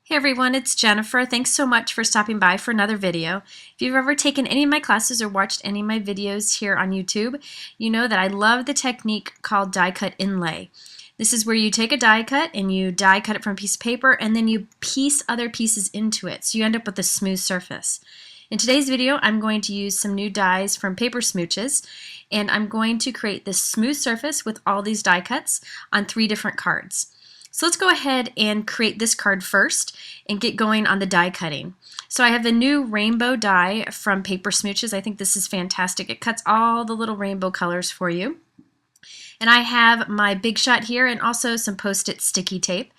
Hey everyone, it's Jennifer. Thanks so much for stopping by for another video. If you've ever taken any of my classes or watched any of my videos here on YouTube, you know that I love the technique called die cut inlay. This is where you take a die cut and you die cut it from a piece of paper and then you piece other pieces into it, so you end up with a smooth surface. In today's video, I'm going to use some new dies from Paper Smooches, and I'm going to create this smooth surface with all these die cuts on 3 different cards. So let's go ahead and create this card first and get going on the die cutting. So I have the new rainbow die from Paper Smooches. I think this is fantastic. It cuts all the little rainbow colors for you. And I have my Big Shot here and also some Post-it sticky tape.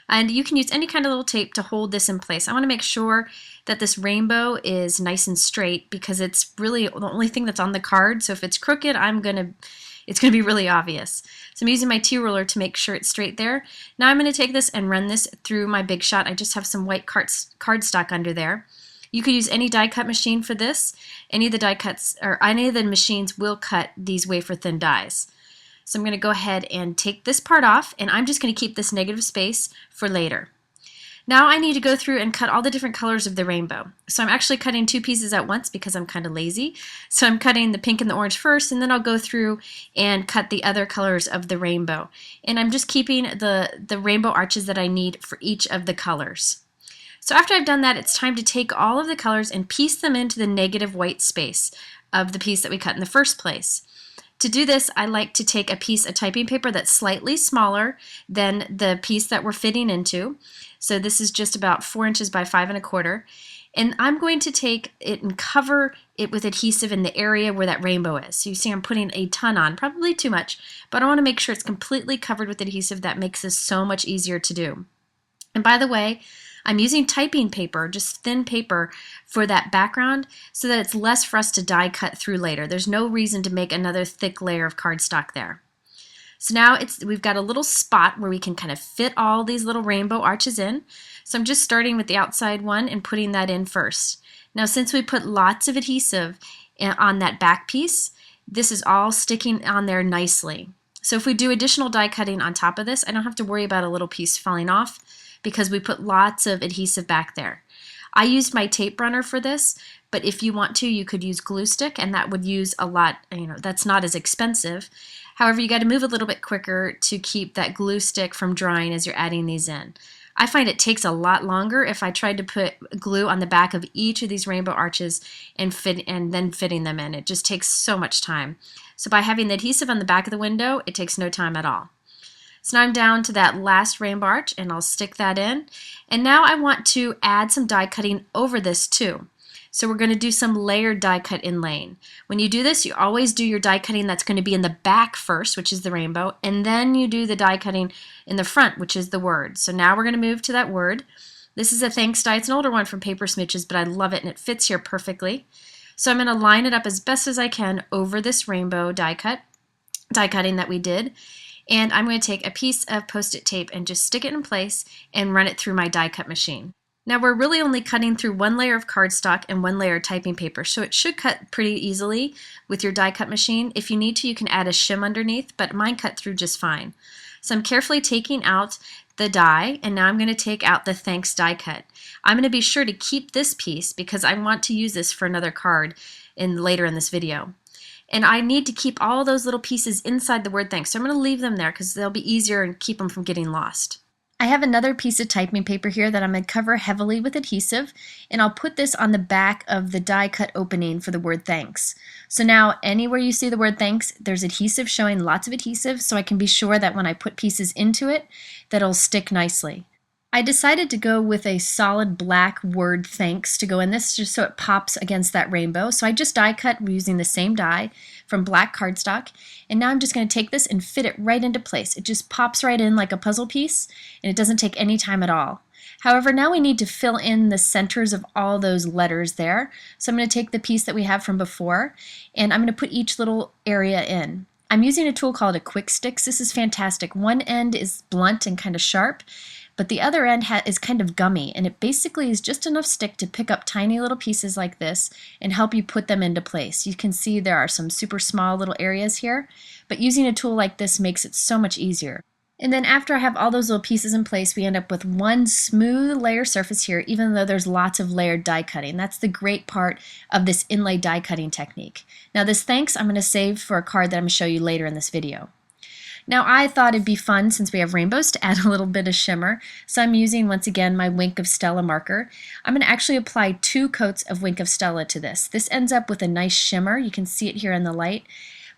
And you can use any kind of little tape to hold this in place. I want to make sure that this rainbow is nice and straight because it's really the only thing that's on the card. So if it's crooked, it's going to be really obvious. So I'm using my T-ruler to make sure it's straight there. Now I'm going to take this and run this through my Big Shot. I just have some white cardstock under there. You could use any die cut machine for this. Any of the die cuts or any of the machines will cut these wafer thin dies. So I'm going to go ahead and take this part off, and I'm just going to keep this negative space for later. Now I need to go through and cut all the different colors of the rainbow. So I'm actually cutting 2 pieces at once because I'm kind of lazy. So I'm cutting the pink and the orange first, and then I'll go through and cut the other colors of the rainbow. And I'm just keeping the rainbow arches that I need for each of the colors. So after I've done that, it's time to take all of the colors and piece them into the negative white space of the piece that we cut in the first place. To do this, I like to take a piece of typing paper that's slightly smaller than the piece that we're fitting into. So this is just about 4 inches by 5 1/4. And I'm going to take it and cover it with adhesive in the area where that rainbow is. So you see I'm putting a ton on, probably too much, but I want to make sure it's completely covered with adhesive. That makes this so much easier to do. And by the way, I'm using typing paper, just thin paper, for that background so that it's less for us to die cut through later. There's no reason to make another thick layer of cardstock there. So now we've got a little spot where we can kind of fit all these little rainbow arches in. So I'm just starting with the outside one and putting that in first. Now since we put lots of adhesive on that back piece, this is all sticking on there nicely. So if we do additional die cutting on top of this, I don't have to worry about a little piece falling off because we put lots of adhesive back there. I used my tape runner for this, but if you want to, you could use glue stick, and that would use a lot, that's not as expensive. However, you got to move a little bit quicker to keep that glue stick from drying as you're adding these in. I find it takes a lot longer if I tried to put glue on the back of each of these rainbow arches and then fitting them in. It just takes so much time. So by having the adhesive on the back of the window, it takes no time at all. So now I'm down to that last rainbow arch, and I'll stick that in. And now I want to add some die cutting over this too. So we're going to do some layered die cut inlaying. When you do this, you always do your die cutting that's going to be in the back first, which is the rainbow, and then you do the die cutting in the front, which is the word. So now we're going to move to that word. This is a thanks die. It's an older one from Paper Smooches, but I love it and it fits here perfectly. So I'm going to line it up as best as I can over this rainbow die cutting that we did. And I'm going to take a piece of Post-it tape and just stick it in place and run it through my die cut machine. Now we're really only cutting through 1 layer of cardstock and 1 layer of typing paper, so it should cut pretty easily with your die cut machine. If you need to, you can add a shim underneath, but mine cut through just fine. So I'm carefully taking out the die, and now I'm going to take out the thanks die cut. I'm going to be sure to keep this piece because I want to use this for another card later in this video. And I need to keep all those little pieces inside the word thanks. So I'm going to leave them there because they'll be easier and keep them from getting lost. I have another piece of typing paper here that I'm going to cover heavily with adhesive, and I'll put this on the back of the die cut opening for the word thanks. So now anywhere you see the word thanks, there's adhesive showing, lots of adhesive, so I can be sure that when I put pieces into it, that it'll stick nicely. I decided to go with a solid black word thanks to go in this just so it pops against that rainbow. So I just die cut using the same die from black cardstock, and now I'm just going to take this and fit it right into place. It just pops right in like a puzzle piece, and it doesn't take any time at all. However, now we need to fill in the centers of all those letters there. So I'm going to take the piece that we have from before, and I'm going to put each little area in. I'm using a tool called a quick sticks. This is fantastic. One end is blunt and kind of sharp, but the other end is kind of gummy, and it basically is just enough stick to pick up tiny little pieces like this and help you put them into place. You can see there are some super small little areas here, but using a tool like this makes it so much easier. And then after I have all those little pieces in place, we end up with one smooth layer surface here, even though there's lots of layered die cutting. That's the great part of this inlay die cutting technique. Now this thanks I'm going to save for a card that I'm going to show you later in this video. Now I thought it'd be fun, since we have rainbows, to add a little bit of shimmer. So I'm using, once again, my Wink of Stella marker. I'm going to actually apply 2 coats of Wink of Stella to this. This ends up with a nice shimmer. You can see it here in the light.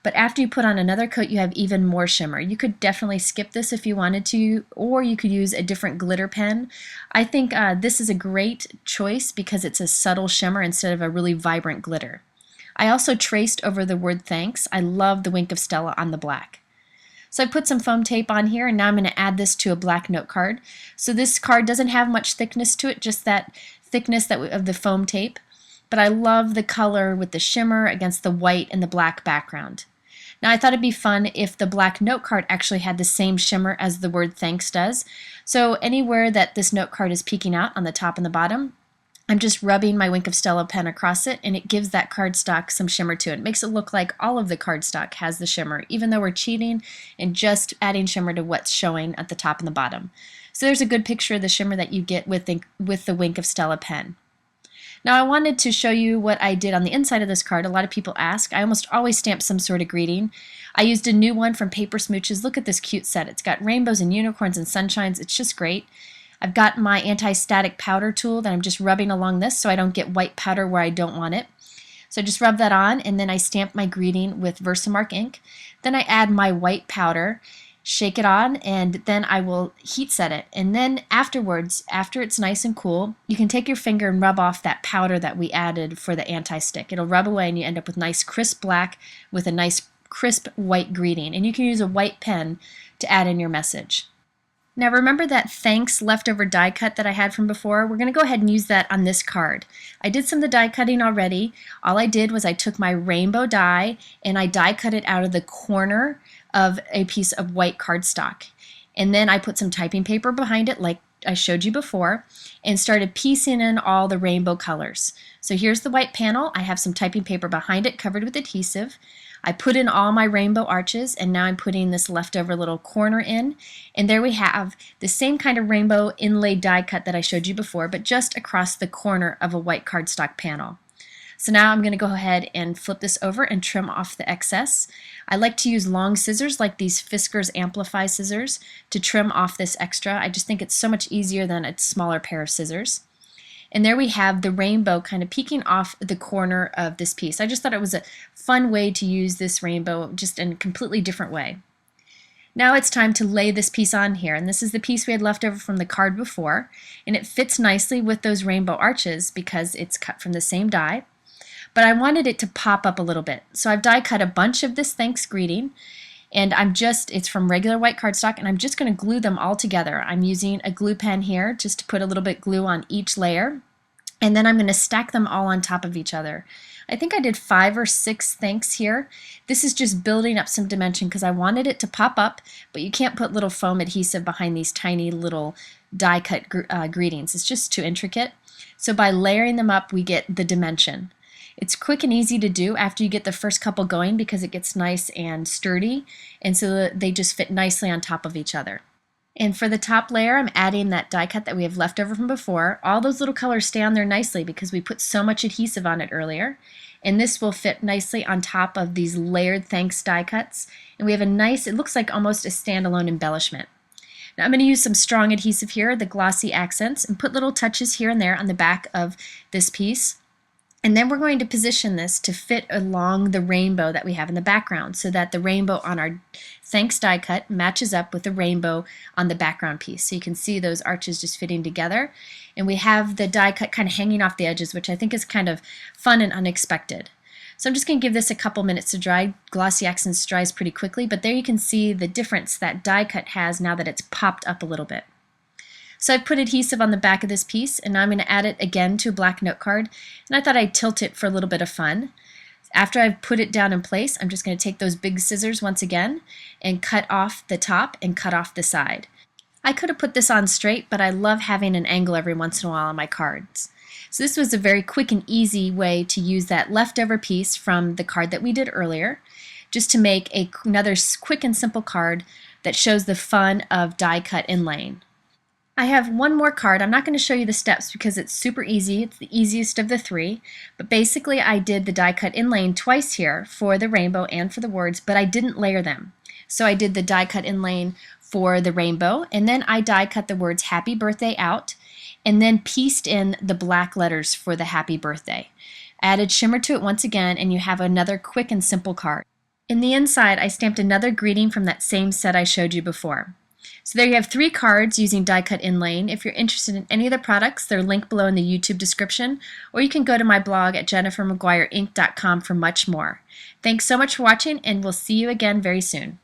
But after you put on another coat, you have even more shimmer. You could definitely skip this if you wanted to, or you could use a different glitter pen. I think this is a great choice because it's a subtle shimmer instead of a really vibrant glitter. I also traced over the word thanks. I love the Wink of Stella on the black. So I put some foam tape on here, and now I'm going to add this to a black note card. So this card doesn't have much thickness to it, just that thickness of the foam tape. But I love the color with the shimmer against the white and the black background. Now I thought it'd be fun if the black note card actually had the same shimmer as the word thanks does. So anywhere that this note card is peeking out on the top and the bottom, I'm just rubbing my Wink of Stella pen across it, and it gives that cardstock some shimmer to it. It makes it look like all of the cardstock has the shimmer, even though we're cheating and just adding shimmer to what's showing at the top and the bottom. So there's a good picture of the shimmer that you get with the Wink of Stella pen. Now I wanted to show you what I did on the inside of this card. A lot of people ask. I almost always stamp some sort of greeting. I used a new one from Paper Smooches. Look at this cute set. It's got rainbows and unicorns and sunshines. It's just great. I've got my anti-static powder tool that I'm just rubbing along this so I don't get white powder where I don't want it. So I just rub that on, and then I stamp my greeting with Versamark ink. Then I add my white powder, shake it on, and then I will heat set it. And then afterwards, after it's nice and cool, you can take your finger and rub off that powder that we added for the anti-stick. It'll rub away and you end up with nice crisp black with a nice crisp white greeting. And you can use a white pen to add in your message. Now remember that thanks leftover die cut that I had from before? We're going to go ahead and use that on this card. I did some of the die cutting already. All I did was I took my rainbow die and I die cut it out of the corner of a piece of white cardstock. And then I put some typing paper behind it like I showed you before and started piecing in all the rainbow colors. So here's the white panel. I have some typing paper behind it covered with adhesive. I put in all my rainbow arches, and now I'm putting this leftover little corner in, and there we have the same kind of rainbow inlay die cut that I showed you before, but just across the corner of a white cardstock panel. So now I'm going to go ahead and flip this over and trim off the excess. I like to use long scissors like these Fiskars Amplify scissors to trim off this extra. I just think it's so much easier than a smaller pair of scissors. And there we have the rainbow kind of peeking off the corner of this piece. I just thought it was a fun way to use this rainbow just in a completely different way. Now it's time to lay this piece on here, and this is the piece we had left over from the card before, and it fits nicely with those rainbow arches because it's cut from the same die. But I wanted it to pop up a little bit, so I've die cut a bunch of this thanks greeting, and it's from regular white cardstock, and I'm just going to glue them all together. I'm using a glue pen here just to put a little bit glue on each layer, and then I'm going to stack them all on top of each other. I think I did 5 or 6 thanks here. This is just building up some dimension because I wanted it to pop up, but you can't put little foam adhesive behind these tiny little die cut greetings. It's just too intricate. So by layering them up, we get the dimension. It's quick and easy to do after you get the first couple going because it gets nice and sturdy, and so they just fit nicely on top of each other. And for the top layer, I'm adding that die cut that we have left over from before. All those little colors stay on there nicely because we put so much adhesive on it earlier. And this will fit nicely on top of these layered thanks die cuts. And we have a nice, it looks like almost a standalone embellishment. Now I'm going to use some strong adhesive here, the glossy accents, and put little touches here and there on the back of this piece. And then we're going to position this to fit along the rainbow that we have in the background so that the rainbow on our thanks die cut matches up with the rainbow on the background piece. So you can see those arches just fitting together. And we have the die cut kind of hanging off the edges, which I think is kind of fun and unexpected. So I'm just going to give this a couple minutes to dry. Glossy accents dries pretty quickly, but there you can see the difference that die cut has now that it's popped up a little bit. So I've put adhesive on the back of this piece, and now I'm going to add it again to a black note card, and I thought I'd tilt it for a little bit of fun. After I've put it down in place, I'm just going to take those big scissors once again and cut off the top and cut off the side. I could have put this on straight, but I love having an angle every once in a while on my cards. So this was a very quick and easy way to use that leftover piece from the card that we did earlier, just to make another quick and simple card that shows the fun of die cut inlaying. I have one more card. I'm not going to show you the steps because it's super easy. It's the easiest of the three. But basically I did the die cut inlaying twice here for the rainbow and for the words, but I didn't layer them. So I did the die cut inlaying for the rainbow, and then I die cut the words happy birthday out, and then pieced in the black letters for the happy birthday. Added shimmer to it once again, and you have another quick and simple card. In the inside, I stamped another greeting from that same set I showed you before. So there you have 3 cards using die cut inlaying. If you're interested in any of the products, they're linked below in the YouTube description, or you can go to my blog at jennifermcguireinc.com for much more. Thanks so much for watching, and we'll see you again very soon.